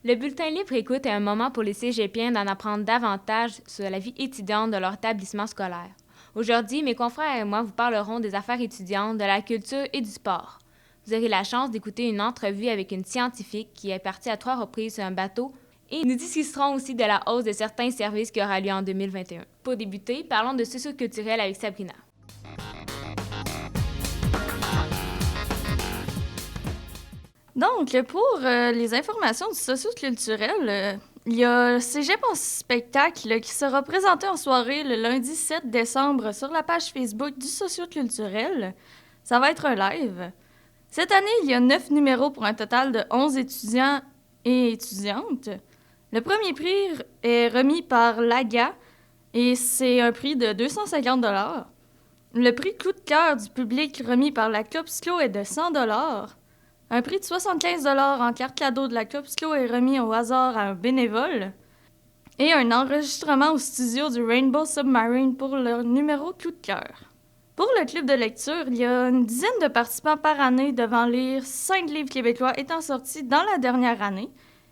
Le bulletin libre écoute est un moment pour les cégepiens d'en apprendre davantage sur la vie étudiante de leur établissement scolaire. Aujourd'hui, mes confrères et moi vous parlerons des affaires étudiantes, de la culture et du sport. Vous aurez la chance d'écouter une entrevue avec une scientifique qui est partie à 3 reprises sur un bateau et nous discuterons aussi de la hausse de certains services qui aura lieu en 2021. Pour débuter, parlons de socio-culturel avec Sabrina. Donc, pour les informations du socio-culturel, il y a Cégep en spectacle qui sera présenté en soirée le lundi 7 décembre sur la page Facebook du socio-culturel. Ça va être un live. Cette année, il y a 9 numéros pour un total de 11 étudiants et étudiantes. Le premier prix est remis par l'AGA et c'est un prix de 250 $. Le prix coup de cœur du public remis par la Club Sclo est de 100 $. Un prix de 75 $ en carte cadeau de la Club Sclo est remis au hasard à un bénévole. Et un enregistrement au studio du Rainbow Submarine pour le numéro coup de cœur. Pour le club de lecture, il y a une dizaine de participants par année devant lire 5 livres québécois étant sortis dans la dernière année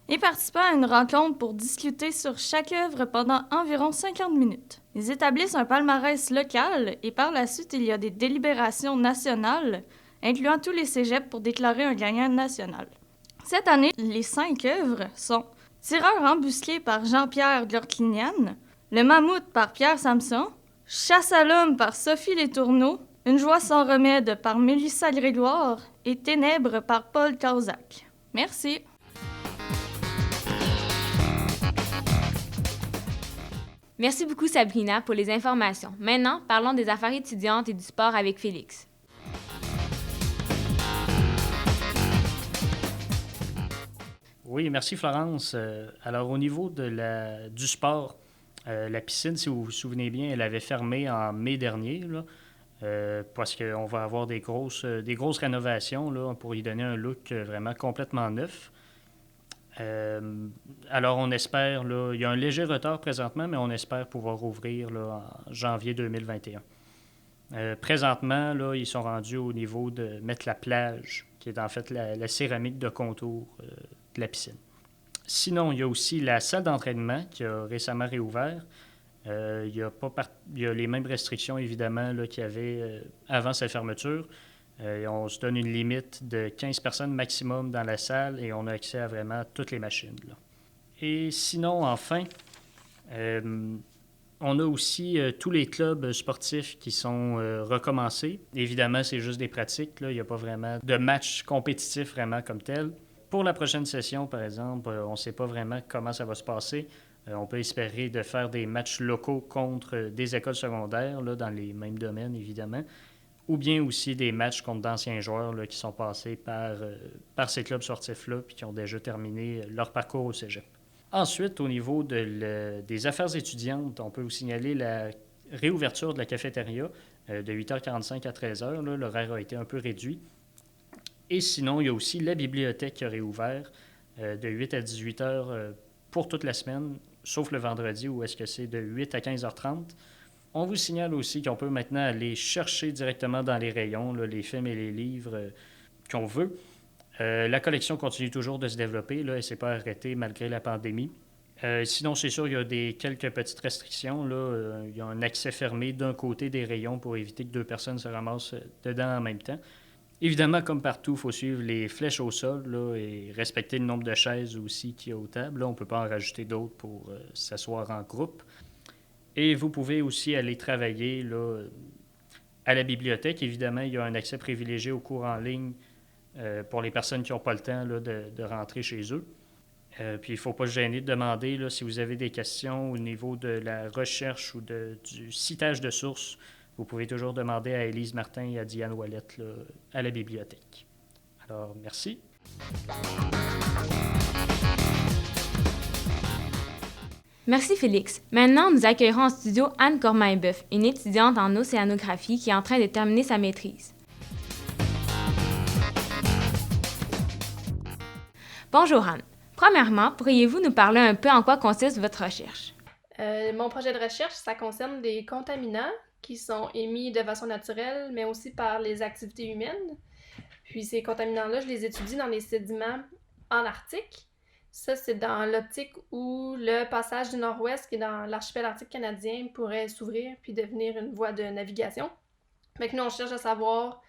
et participant à une rencontre pour discuter sur chaque œuvre pendant environ 50 minutes. Ils établissent un palmarès local et par la suite, il y a des délibérations nationales incluant tous les cégeps pour déclarer un gagnant national. Cette année, les 5 œuvres sont Tireur embusqué par Jean-Pierre Glorquignan, Le Mammouth par Pierre Samson, Chasse à l'homme par Sophie Letourneau, Une joie sans remède par Mélissa Grégoire et Ténèbres par Paul Causac. Merci. Merci beaucoup Sabrina pour les informations. Maintenant, parlons des affaires étudiantes et du sport avec Félix. Oui, merci Florence. Alors au niveau du sport, la piscine, si vous vous souvenez bien, elle avait fermé en mai dernier, là, parce qu'on va avoir des grosses rénovations là, pour y donner un look vraiment complètement neuf. Alors on espère, là, il y a un léger retard présentement, mais on espère pouvoir ouvrir là, en janvier 2021. Présentement, là, ils sont rendus au niveau de mettre la plage, qui est en fait la céramique de contour de la piscine. Sinon, il y a aussi la salle d'entraînement qui a récemment réouvert. Il y a les mêmes restrictions, évidemment, là, qu'il y avait avant sa fermeture. On se donne une limite de 15 personnes maximum dans la salle et on a accès à vraiment toutes les machines, là. Et sinon, enfin, on a aussi tous les clubs sportifs qui sont recommencés. Évidemment, c'est juste des pratiques, là. Il n'y a pas vraiment de match compétitif vraiment comme tel. Pour la prochaine session, par exemple, on ne sait pas vraiment comment ça va se passer. On peut espérer de faire des matchs locaux contre des écoles secondaires, là, dans les mêmes domaines, évidemment, ou bien aussi des matchs contre d'anciens joueurs là, qui sont passés par ces clubs sportifs-là puis qui ont déjà terminé leur parcours au cégep. Ensuite, au niveau des affaires étudiantes, on peut vous signaler la réouverture de la cafétéria de 8h45 à 13h. Là, l'horaire a été un peu réduit. Et sinon, il y a aussi la bibliothèque qui a réouvert de 8 à 18 heures pour toute la semaine, sauf le vendredi où est-ce que c'est de 8 à 15h30. On vous signale aussi qu'on peut maintenant aller chercher directement dans les rayons là, les films et les livres qu'on veut. La collection continue toujours de se développer, là, elle ne s'est pas arrêtée malgré la pandémie. Sinon, c'est sûr, il y a quelques petites restrictions. Là. Il y a un accès fermé d'un côté des rayons pour éviter que 2 personnes se ramassent dedans en même temps. Évidemment, comme partout, il faut suivre les flèches au sol là, et respecter le nombre de chaises aussi qu'il y a aux tables. Là, on ne peut pas en rajouter d'autres pour s'asseoir en groupe. Et vous pouvez aussi aller travailler là, à la bibliothèque. Évidemment, il y a un accès privilégié aux cours en ligne pour les personnes qui n'ont pas le temps là, de rentrer chez eux. Puis il ne faut pas se gêner de demander là, si vous avez des questions au niveau de la recherche ou du citage de sources. Vous pouvez toujours demander à Élise Martin et à Diane Ouellette là, à la bibliothèque. Alors, merci. Merci Félix. Maintenant, nous accueillerons en studio Anne Cormain-Boeuf, une étudiante en océanographie qui est en train de terminer sa maîtrise. Bonjour Anne. Premièrement, pourriez-vous nous parler un peu en quoi consiste votre recherche? Mon projet de recherche, ça concerne des contaminants qui sont émis de façon naturelle, mais aussi par les activités humaines. Puis ces contaminants-là, je les étudie dans les sédiments en Arctique. Ça, c'est dans l'optique où le passage du Nord-Ouest, qui est dans l'archipel arctique canadien, pourrait s'ouvrir puis devenir une voie de navigation. Fait que nous, on cherche à savoir,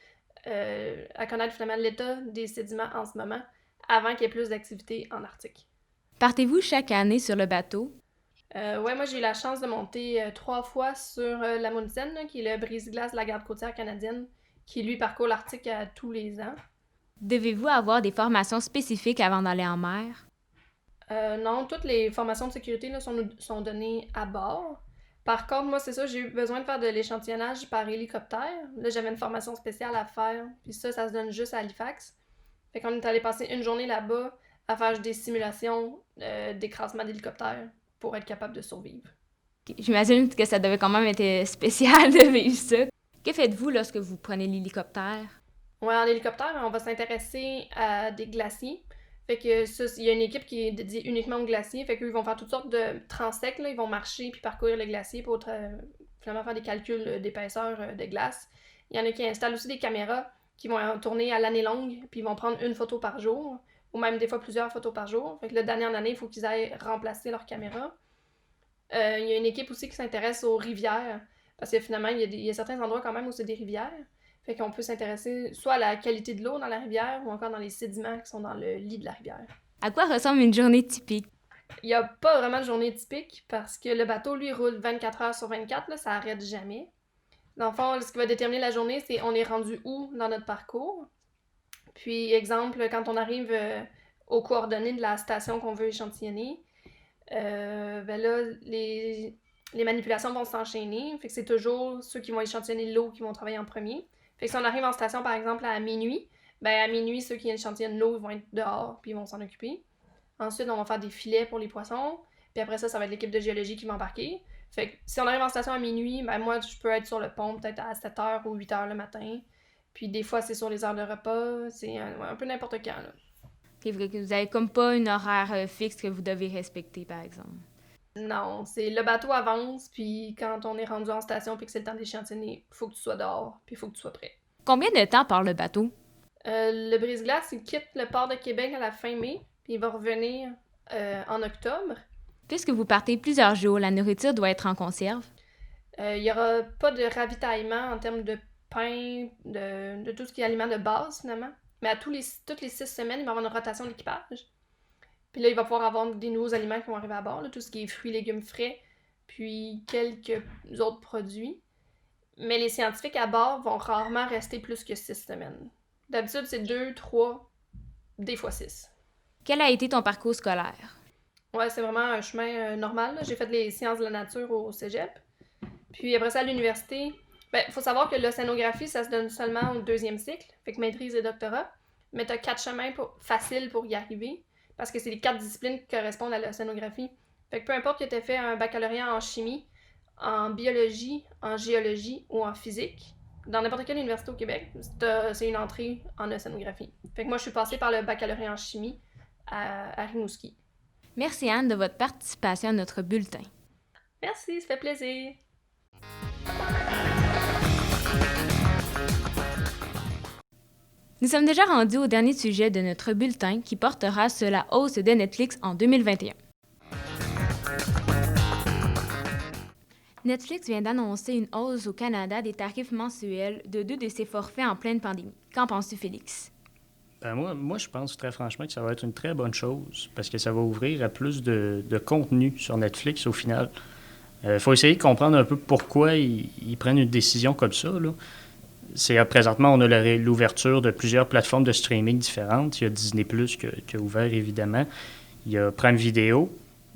à connaître finalement l'état des sédiments en ce moment, avant qu'il y ait plus d'activité en Arctique. Partez-vous chaque année sur le bateau? Ouais, moi j'ai eu la chance de monter 3 fois sur l'Amundsen, là, qui est le brise-glace de la garde côtière canadienne, qui lui parcourt l'Arctique à tous les ans. Devez-vous avoir des formations spécifiques avant d'aller en mer? Non, toutes les formations de sécurité là, sont données à bord. Par contre, moi, c'est ça, j'ai eu besoin de faire de l'échantillonnage par hélicoptère. Là, j'avais une formation spéciale à faire, puis ça se donne juste à Halifax. Fait qu'on est allé passer une journée là-bas à faire des simulations d'écrasement d'hélicoptère pour être capable de survivre. J'imagine que ça devait quand même être spécial de vivre ça. Que faites-vous lorsque vous prenez l'hélicoptère? Ouais, en hélicoptère, on va s'intéresser à des glaciers. Fait que ça, il y a une équipe qui est dédiée uniquement aux glaciers. Fait qu'eux, ils vont faire toutes sortes de transects, là. Ils vont marcher puis parcourir les glaciers pour finalement faire des calculs d'épaisseur de glace. Il y en a qui installent aussi des caméras qui vont tourner à l'année longue, puis ils vont prendre une photo par jour, ou même des fois plusieurs photos par jour. Fait que d'année en année, il faut qu'ils aillent remplacer leur caméra. Il y a une équipe aussi qui s'intéresse aux rivières, parce que finalement, il y a certains endroits quand même où c'est des rivières. Fait qu'on peut s'intéresser soit à la qualité de l'eau dans la rivière ou encore dans les sédiments qui sont dans le lit de la rivière. À quoi ressemble une journée typique? Il n'y a pas vraiment de journée typique parce que le bateau, lui, roule 24 heures sur 24, là, ça arrête jamais. Dans le fond, ce qui va déterminer la journée, c'est on est rendu où dans notre parcours. Puis, exemple, quand on arrive aux coordonnées de la station qu'on veut échantillonner, ben là, les manipulations vont s'enchaîner. Fait que c'est toujours ceux qui vont échantillonner l'eau qui vont travailler en premier. Fait que si on arrive en station, par exemple, à minuit, ben à minuit, ceux qui échantillonnent l'eau, ils vont être dehors, puis ils vont s'en occuper. Ensuite, on va faire des filets pour les poissons. Puis après ça, ça va être l'équipe de géologie qui va embarquer. Fait que si on arrive en station à minuit, ben moi, je peux être sur le pont peut-être à 7h ou 8h le matin. Puis des fois, c'est sur les heures de repas. C'est un peu n'importe quand, là. C'est vrai que vous n'avez comme pas une horaire fixe que vous devez respecter, par exemple. Non, c'est le bateau avance, puis quand on est rendu en station puis que c'est le temps d'échantillonner, faut que tu sois dehors, puis faut que tu sois prêt. Combien de temps part le bateau? Le brise-glace, il quitte le port de Québec à la fin mai, puis il va revenir en octobre. Puisque vous partez plusieurs jours, la nourriture doit être en conserve. Il n'y aura pas de ravitaillement en termes de pain, de tout ce qui est aliment de base, finalement. Mais toutes les 6 semaines, il va y avoir une rotation d'équipage. Puis là, il va pouvoir avoir des nouveaux aliments qui vont arriver à bord, là, tout ce qui est fruits, légumes frais, puis quelques autres produits. Mais les scientifiques à bord vont rarement rester plus que 6 semaines. D'habitude, c'est 2, 3, des fois 6. Quel a été ton parcours scolaire? Ouais, c'est vraiment un chemin normal, là. J'ai fait les sciences de la nature au cégep. Puis après ça, à l'université, ben, faut savoir que l'océanographie, ça se donne seulement au 2e cycle, fait que maîtrise et doctorat. Mais t'as 4 chemins faciles pour y arriver, parce que c'est les 4 disciplines qui correspondent à l'océanographie. Fait que peu importe que t'aies fait un baccalauréat en chimie, en biologie, en géologie ou en physique, dans n'importe quelle université au Québec, c'est une entrée en océanographie. Fait que moi, je suis passée par le baccalauréat en chimie à Rimouski. Merci Anne de votre participation à notre bulletin. Merci, ça fait plaisir. Nous sommes déjà rendus au dernier sujet de notre bulletin qui portera sur la hausse de Netflix en 2021. Netflix vient d'annoncer une hausse au Canada des tarifs mensuels de 2 de ses forfaits en pleine pandémie. Qu'en penses-tu, Félix? Ben moi, je pense très franchement que ça va être une très bonne chose parce que ça va ouvrir à plus de contenu sur Netflix au final. Il faut essayer de comprendre un peu pourquoi ils prennent une décision comme ça, là. Présentement, on a l'ouverture de plusieurs plateformes de streaming différentes. Il y a Disney+, qui a ouvert, évidemment. Il y a Prime Video.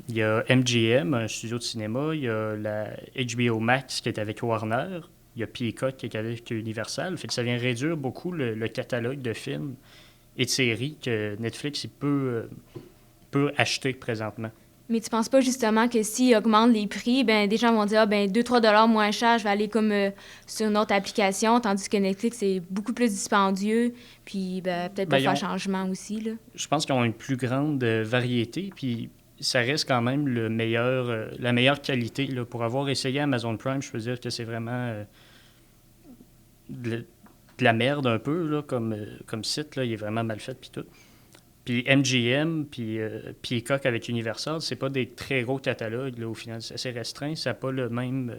Il y a MGM, un studio de cinéma. Il y a la HBO Max, qui est avec Warner. Il y a Peacock, qui est avec Universal. Fait que ça vient réduire beaucoup le catalogue de films et de séries que Netflix peut acheter présentement. Mais tu penses pas justement que s'ils augmentent les prix, ben des gens vont dire 2-3 $ moins cher, je vais aller comme sur une autre application, tandis que Netflix c'est beaucoup plus dispendieux, puis peut-être pas faire changement aussi là. Je pense qu'ils ont une plus grande variété, puis ça reste quand même la meilleure qualité là. Pour avoir essayé Amazon Prime, je peux dire que c'est vraiment de la merde un peu là, comme site là, il est vraiment mal fait puis tout. Puis MGM, puis Peacock avec Universal, c'est pas des très gros catalogues, là, au final. C'est assez restreint. Ça n'a pas le même...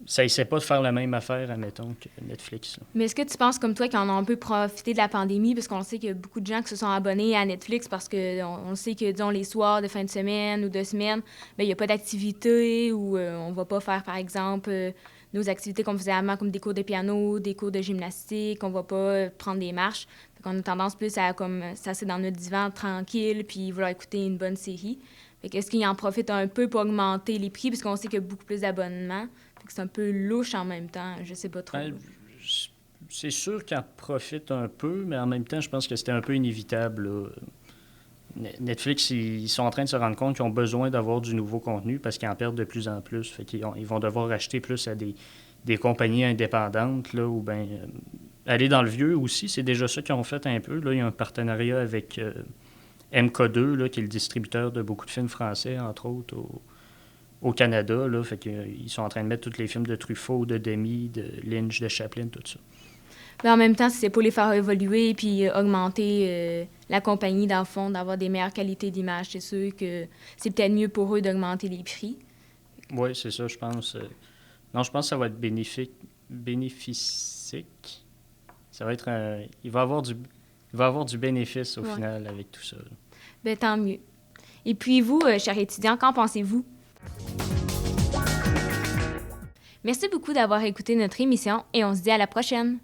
ça essaie pas de faire la même affaire, admettons, que Netflix. Là. Mais est-ce que tu penses, comme toi, qu'on a un peu profité de la pandémie, parce qu'on sait qu'il y a beaucoup de gens qui se sont abonnés à Netflix parce qu'on sait que, disons, les soirs de fin de semaine ou de semaine, ben, il n'y a pas d'activité ou on va pas faire, par exemple, nos activités qu'on faisait avant, comme des cours de piano, des cours de gymnastique, on va pas prendre des marches. Fait qu'on a tendance plus à comme s'asseoir dans notre divan tranquille puis vouloir écouter une bonne série. Fait qu'est-ce qu'ils en profitent un peu pour augmenter les prix, parce qu'on sait qu'il y a beaucoup plus d'abonnements. Fait que c'est un peu louche en même temps, je sais pas trop. Ben, c'est sûr qu'ils en profitent un peu, mais en même temps, je pense que c'était un peu inévitable. Là. Netflix, ils sont en train de se rendre compte qu'ils ont besoin d'avoir du nouveau contenu parce qu'ils en perdent de plus en plus. Fait qu'ils ils vont devoir acheter plus à des compagnies indépendantes, là, ou bien aller dans le vieux aussi. C'est déjà ça qu'ils ont fait un peu. Là. Il y a un partenariat avec MK2, là, qui est le distributeur de beaucoup de films français, entre autres, au Canada. Là. Fait qu'ils sont en train de mettre tous les films de Truffaut, de Demy, de Lynch, de Chaplin, tout ça. Mais en même temps, si c'est pour les faire évoluer puis augmenter la compagnie, dans le fond, d'avoir des meilleures qualités d'image, c'est sûr que c'est peut-être mieux pour eux d'augmenter les prix. Oui, c'est ça, je pense. Non, je pense que ça va être bénéfique. Ça va être il va avoir du bénéfice au final avec tout ça. Là. Bien, tant mieux. Et puis vous, chers étudiants, qu'en pensez-vous? Merci beaucoup d'avoir écouté notre émission et on se dit à la prochaine!